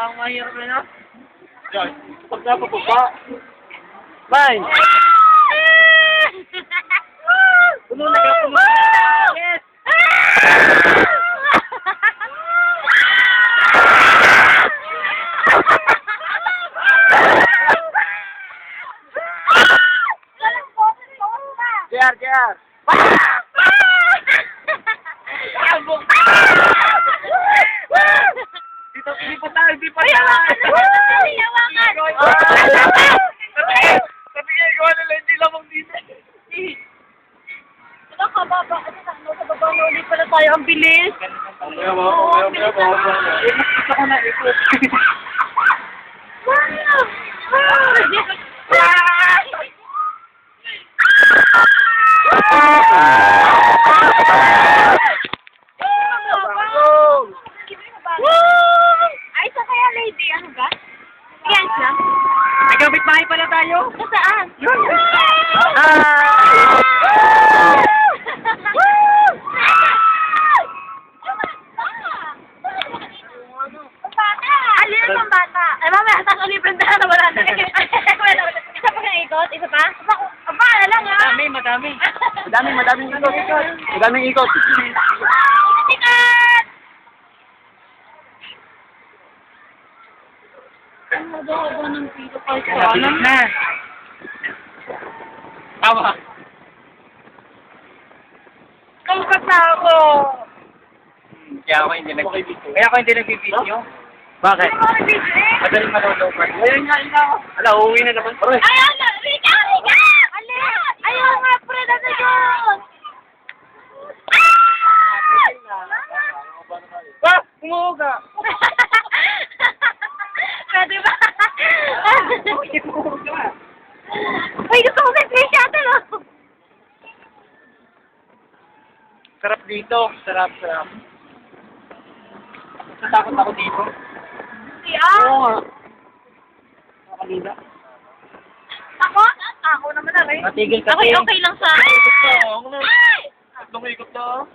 ang mahirap na. Yan. Pagka pababa. Bye! Puno na ka, puno. Yes! JR. Dito, hindi pa tayo. Sabi nga, ikaw na lang, hindi lamang dito. Sa baba na ulit pala tayo. Ang bilis. Kaya mo. Gusto ko na ikot. Ay, sa kaya lady, ano ba? Yan lang. May kapitbahay pala tayo. Saan? Yun. Alin ang bata? Ay, mamaya, tapos ulitin na na wala na. Isa pa kang ikot? Isa pa? Aba, lang ha? Madami. Madaming ikot. Madaming ikot. Sikat! Ang haba-haba ng pito kahit sa Alam na. Tawa. Kamukha na ako. Kaya ako hindi nagbibideo. Bakit? Ano ba ang video eh? Madaling malolopan. Ayun nga, Ala, uuwi na naman. Aray. Ayaw na! Rika! Ali! Ayaw nga, pre, na yun! Ah! Umuuga! Pwede ba? Uy, gusto ko may fish ate, no? Sarap dito. Sarap. Natakot ako dito. Oo nga. Nakalila. Ako? Ako naman na rin. Matigil kasi. Okay lang sa akin. Ako na. Tatlong ikot na.